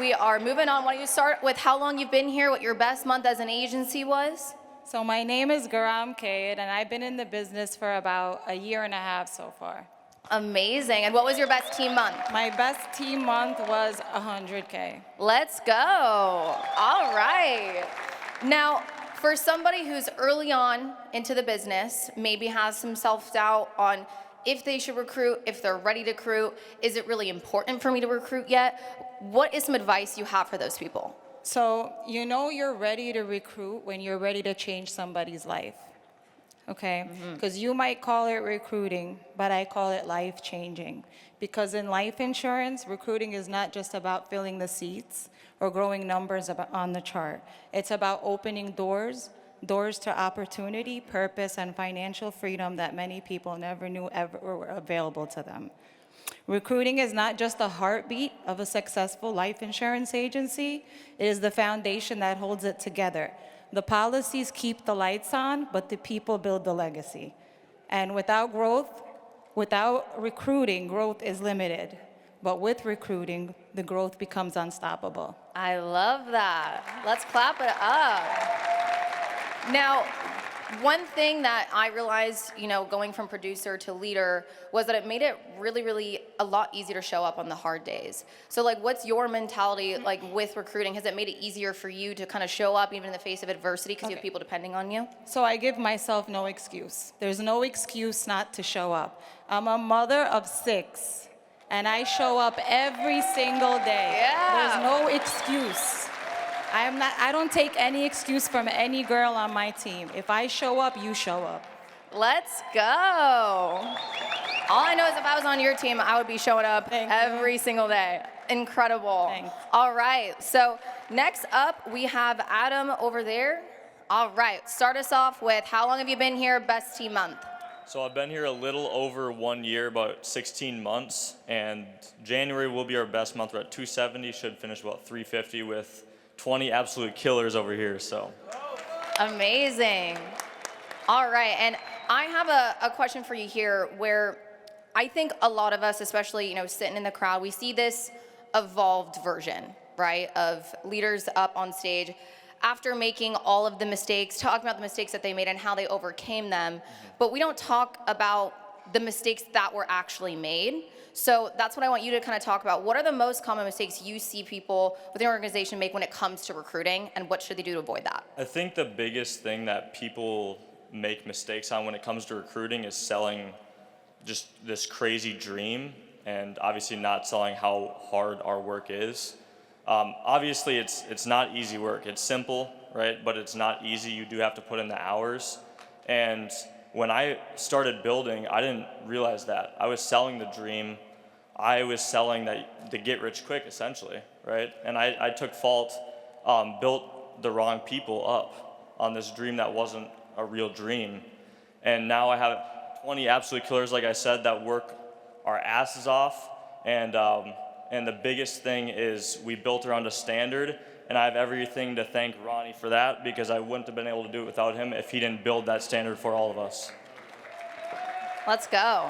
we are moving on. Why don't you start with how long you've been here, what your best month as an agency was? So my name is Garam K, and I've been in the business for about a year and a half so far. Amazing. And what was your best team month? My best team month was 100K. Let's go. All right. Now, for somebody who's early on into the business, maybe has some self-doubt on if they should recruit, if they're ready to recruit, is it really important for me to recruit yet? What is some advice you have for those people? So you know you're ready to recruit when you're ready to change somebody's life, okay? Because you might call it recruiting, but I call it life-changing. Because in life insurance, recruiting is not just about filling the seats or growing numbers on the chart. It's about opening doors to opportunity, purpose, and financial freedom that many people never knew ever were available to them. Recruiting is not just the heartbeat of a successful life insurance agency, it is the foundation that holds it together. The policies keep the lights on, but the people build the legacy. And without recruiting, growth is limited. But with recruiting, the growth becomes unstoppable. I love that. Let's clap it up. Now, one thing that I realized, going from producer to leader was that it made it really, really a lot easier to show up on the hard days. So what's your mentality with recruiting? Has it made it easier for you to kind of show up even in the face of adversity because you have people depending on you? So I give myself no excuse. There's no excuse not to show up. I'm a mother of 6, and I show up every single day. Yeah. There's no excuse. I don't take any excuse from any girl on my team. If I show up, you show up. Let's go. All I know is if I was on your team, I would be showing up every single day. Incredible. Thanks. All right, so next up, we have Adam over there. All right, start us off with how long have you been here, best team month? So I've been here a little over 1 year, about 16 months, and January will be our best month. We're at 270, should finish about 350 with 20 absolute killers over here, so. Amazing. All right, and I have a question for you here where I think a lot of us, especially, sitting in the crowd, we see this evolved version, right, of leaders up on stage after making all of the mistakes, talking about the mistakes that they made and how they overcame them, but we don't talk about the mistakes that were actually made. So that's what I want you to kind of talk about. What are the most common mistakes you see people within your organization make when it comes to recruiting, and what should they do to avoid that? I think the biggest thing that people make mistakes on when it comes to recruiting is selling just this crazy dream, and obviously not selling how hard our work is. Obviously, it's not easy work. It's simple, right? But it's not easy. You do have to put in the hours. And when I started building, I didn't realize that. I was selling the dream. I was selling the get rich quick, essentially, right? And I took fault, built the wrong people up on this dream that wasn't a real dream. And now I have 20 absolute killers, like I said, that work our asses off. And the biggest thing is we built around a standard, and I have everything to thank Ronnie for that, because I wouldn't have been able to do it without him if he didn't build that standard for all of us. Let's go.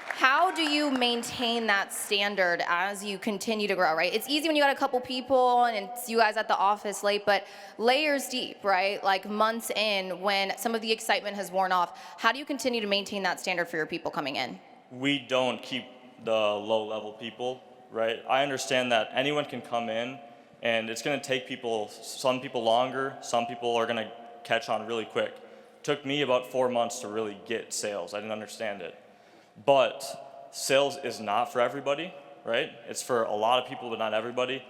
How do you maintain that standard as you continue to grow, right? It's easy when you got a couple people and it's you guys at the office late, but layers deep, right? Like months in, when some of the excitement has worn off, how do you continue to maintain that standard for your people coming in? We don't keep the low-level people, right? I understand that anyone can come in, and it's going to take some people longer, some people are going to catch on really quick. It took me about 4 months to really get sales. I didn't understand it. But sales is not for everybody, right? It's for a lot of people, but not everybody.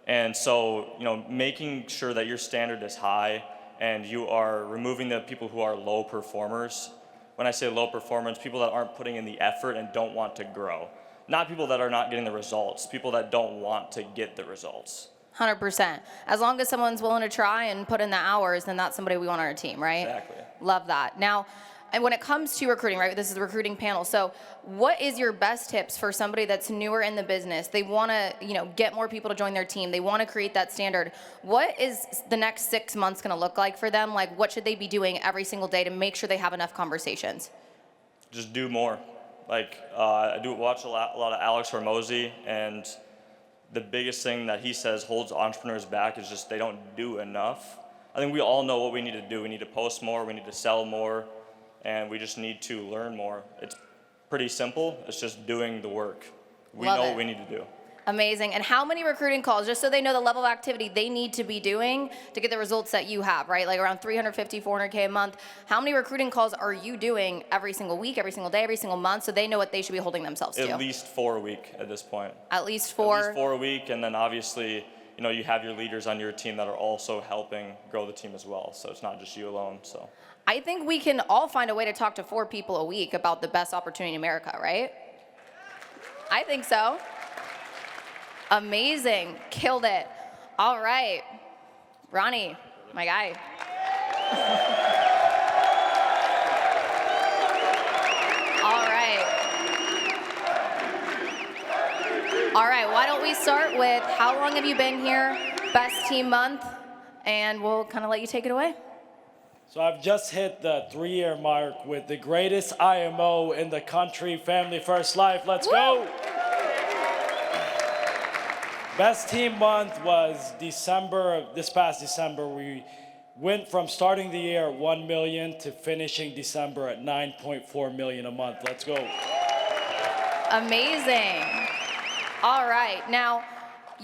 And so, making sure that your standard is high and you are removing the people who are low performers. When I say low performance, people that aren't putting in the effort and don't want to grow. Not people that are not getting the results, people that don't want to get the results. 100%. As long as someone's willing to try and put in the hours, then that's somebody we want on our team, right? Exactly. Love that. Now, and when it comes to recruiting, right, this is the recruiting panel. So what is your best tips for somebody that's newer in the business? They want to, get more people to join their team. They want to create that standard. What is the next 6 months going to look like for them? Like, what should they be doing every single day to make sure they have enough conversations? Just do more. I do watch a lot of Alex Hormozy, and the biggest thing that he says holds entrepreneurs back is just they don't do enough. I think we all know what we need to do. We need to post more, we need to sell more, and we just need to learn more. It's pretty simple. It's just doing the work. We Love know it. what we need to do. Amazing. And how many recruiting calls, just so they know the level of activity they need to be doing to get the results that you have, right? Like around 350, 400K a month. How many recruiting calls are you doing every single week, every single day, every single month, so they know what they should be holding themselves to? At least 4 a week at this point. At least four? At least 4 a week, and then obviously, you know, you have your leaders on your team that are also helping grow the team as well. So it's not just you alone, so. I think we can all find a way to talk to 4 people a week about the best opportunity in America, right? I think so. Amazing. Killed it. All right. Ronnie, my guy. All right. All right, why don't we start with how long have you been here, best team month, and we'll kind of let you take it away. So I've just hit the 3-year mark with the greatest IMO in the country, Family First Life. Let's go. Best team month was this past December. We went from starting the year at 1 million to finishing December at 9.4 million a month. Let's go. Amazing. All right, now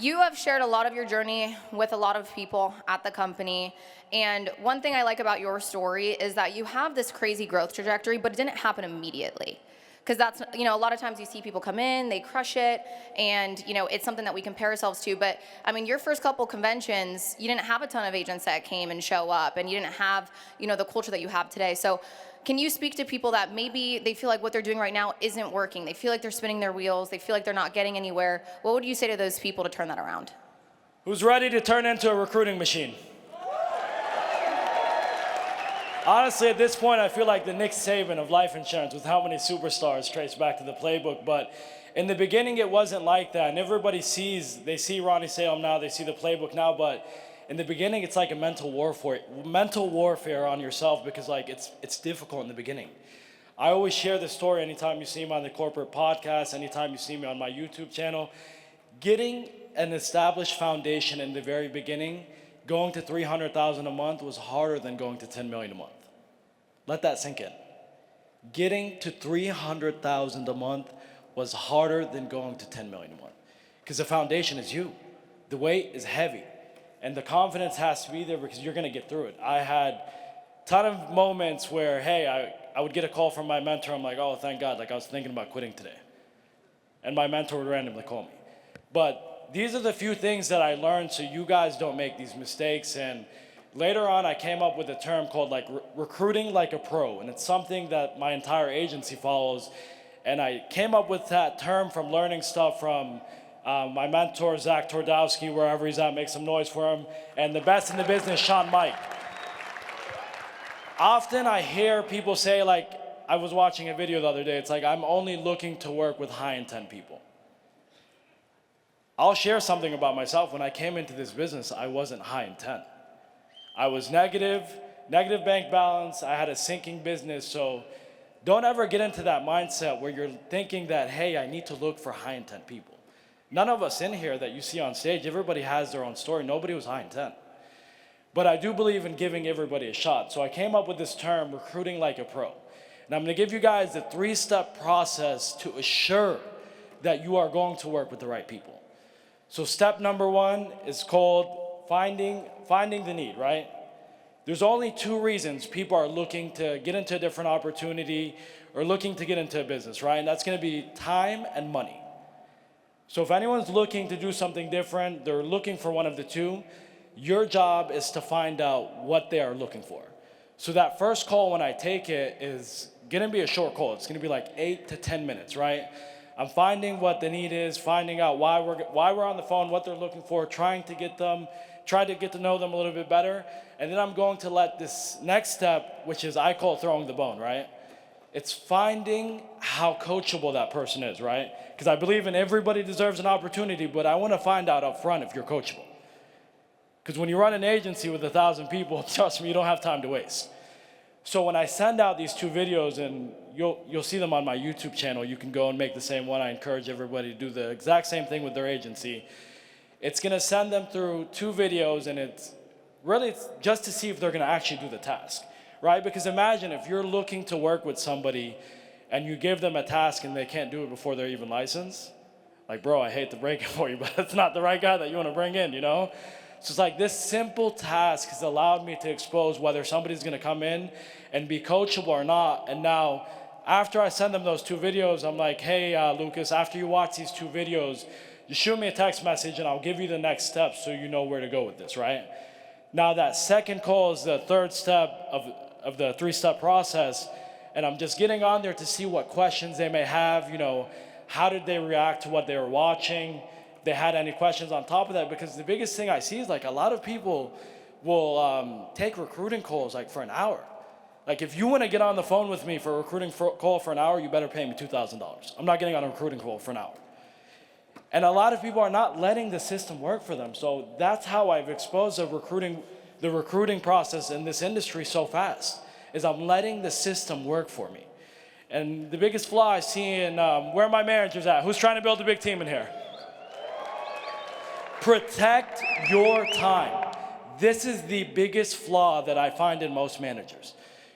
you have shared a lot of your journey with a lot of people at the company. And one thing I like about your story is that you have this crazy growth trajectory, but it didn't happen immediately. Because that's, you know, a lot of times you see people come in, they crush it, and, you know, it's something that we compare ourselves to. But, I mean, your first couple conventions, you didn't have a ton of agents that came and show up, and you didn't have, you know, the culture that you have today. So can you speak to people that maybe they feel like what they're doing right now isn't working? They feel like they're spinning their wheels. They feel like they're not getting anywhere. What would you say to those people to turn that around? Who's ready to turn into a recruiting machine? Honestly, at this point, I feel like the Nick Saban of life insurance with how many superstars trace back to the playbook. But in the beginning, it wasn't like that. And everybody they see Ronnie Salem now, they see the playbook now. But in the beginning, it's like a mental warfare on yourself because like it's difficult in the beginning. I always share this story anytime you see me on the corporate podcast, anytime you see me on my YouTube channel. Getting an established foundation in the very beginning, going to 300,000 a month was harder than going to 10 million a month. Let that sink in. Getting to 300,000 a month was harder than going to 10 million a month. Because the foundation is you. The weight is heavy. And the confidence has to be there because you're gonna get through it. I had a ton of moments where, hey, I would get a call from my mentor. I'm like, oh, thank God, like I was thinking about quitting today. And my mentor would randomly call me. But these are the few things that I learned so you guys don't make these mistakes. And later on, I came up with a term called like recruiting like a pro, and it's something that my entire agency follows. And I came up with that term from learning stuff from my mentor, Zach Tordowski, wherever he's at, make some noise for him, and the best in the business, Sean Mike. Often I hear people say, like, I was watching a video the other day, it's like, I'm only looking to work with high intent people. I'll share something about myself. When I came into this business, I wasn't high intent. I was negative bank balance, I had a sinking business, so don't ever get into that mindset where you're thinking that, hey, I need to look for high intent people. None of us in here that you see on stage, everybody has their own story, nobody was high intent. But I do believe in giving everybody a shot, so I came up with this term, recruiting like a pro. And I'm gonna give you guys the 3-step process to assure that you are going to work with the right people. So step number 1 is called finding the need, right? There's only 2 reasons people are looking to get into a different opportunity or looking to get into a business, right? And that's gonna be time and money. So if anyone's looking to do something different, they're looking for one of the 2, your job is to find out what they are looking for. So that first call when I take it is gonna be a short call. It's gonna be like 8 to 10 minutes, right? I'm finding what the need is, finding out why we're on the phone, what they're looking for, try to get to know them a little bit better. And then I'm going to let this next step, which is I call throwing the bone, right? It's finding how coachable that person is, right? Because I believe in everybody deserves an opportunity, but I want to find out up front if you're coachable. Because when you run an agency with 1,000 people, trust me, you don't have time to waste. So when I send out these 2 videos, and you'll see them on my YouTube channel, you can go and make the same one. I encourage everybody to do the exact same thing with their agency. It's gonna send them through 2 videos, and it's just to see if they're gonna actually do the task, right? Because imagine if you're looking to work with somebody and you give them a task and they can't do it before they're even licensed. Like, bro, I hate to break it for you, but it's not the right guy that you wanna bring in, you know? So it's like this simple task has allowed me to expose whether somebody's gonna come in and be coachable or not. And now, after I send them those 2 videos, I'm like, hey, Lucas, after you watch these 2 videos, you shoot me a text message and I'll give you the next steps so you know where to go with this, right? Now that second call is the 3rd step of the 3-step process, and I'm just getting on there to see what questions they may have, you know, how did they react to what they were watching, if they had any questions on top of that, because the biggest thing I see is like a lot of people will take recruiting calls like for an hour. Like if you want to get on the phone with me for a recruiting call for an hour, you better pay me $2,000. I'm not getting on a recruiting call for an hour. And a lot of people are not letting the system work for them. So that's how I've exposed the recruiting process in this industry so fast, is I'm letting the system work for me. And the biggest flaw I see in, where are my managers at? Who's trying to build a big team in here? Protect your time. This is the biggest flaw that I find in most managers.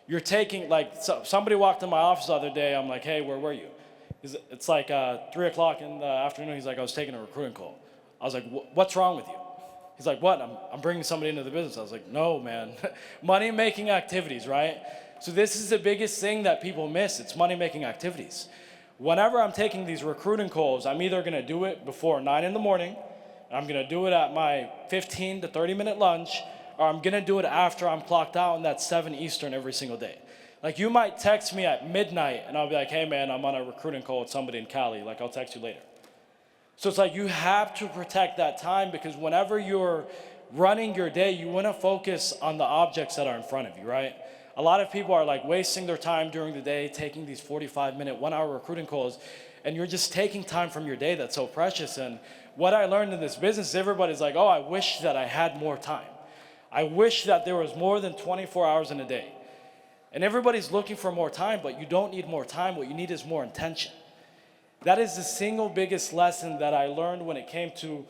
You're taking, like, somebody walked in my office the other day, I'm like, hey, where were you? It's like 3 o'clock in the afternoon. He's like, I was taking a recruiting call. I was like, what's wrong with you? He's like, what? I'm bringing somebody into the business. I was like, no, man. Money-making activities, right? So this is the biggest thing that people miss. It's money-making activities. Whenever I'm taking these recruiting calls, I'm either going to do it before 9 in the morning, I'm going to do it at my 15 to 30-minute lunch, or I'm going to do it after I'm clocked out, and that's 7 Eastern every single day. Like, you might text me at midnight, and I'll be like, hey, man, I'm on a recruiting call with somebody in Cali. Like, I'll text you later. So it's like you have to protect that time, because whenever you're running your day, you want to focus on the objects that are in front of you, right? A lot of people are, like, wasting their time during the day, taking these 45-minute, 1-hour recruiting calls, and you're just taking time from your day that's so precious. And what I learned in this business, everybody's like, oh, I wish that I had more time. I wish that there was more than 24 hours in a day. And everybody's looking for more time, but you don't need more time. What you need is more intention. That is the single biggest lesson that I learned when it came to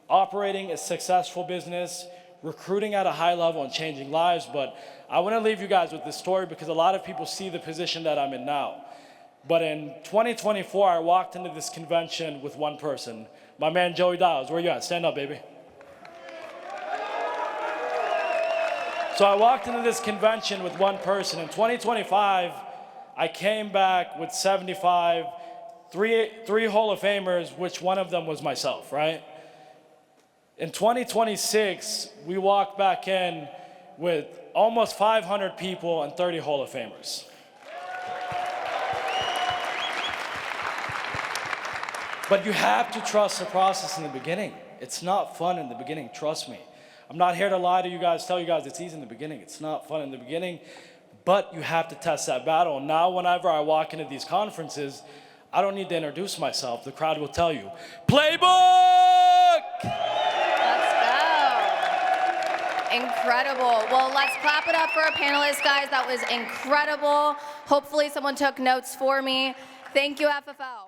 operating a successful business, recruiting at a high level, and changing lives. But I want to leave you guys with this story, because a lot of people see the position that I'm in now. But in 2024, I walked into this convention with one person. My man, Joey Dials. Where you at? Stand up, baby. So I walked into this convention with one person. In 2025, I came back with 75, three Hall of Famers, which one of them was myself, right? In 2026, we walked back in with almost 500 people and 30 Hall of Famers. But you have to trust the process in the beginning. It's not fun in the beginning, trust me. I'm not here to lie to you guys, tell you guys it's easy in the beginning. It's not fun in the beginning, but you have to test that battle. And now whenever I walk into these conferences, I don't need to introduce myself. The crowd will tell you, Playbook! Let's go. Incredible. Well, let's clap it up for our panelists, guys. That was incredible. Hopefully someone took notes for me. Thank you, FFL.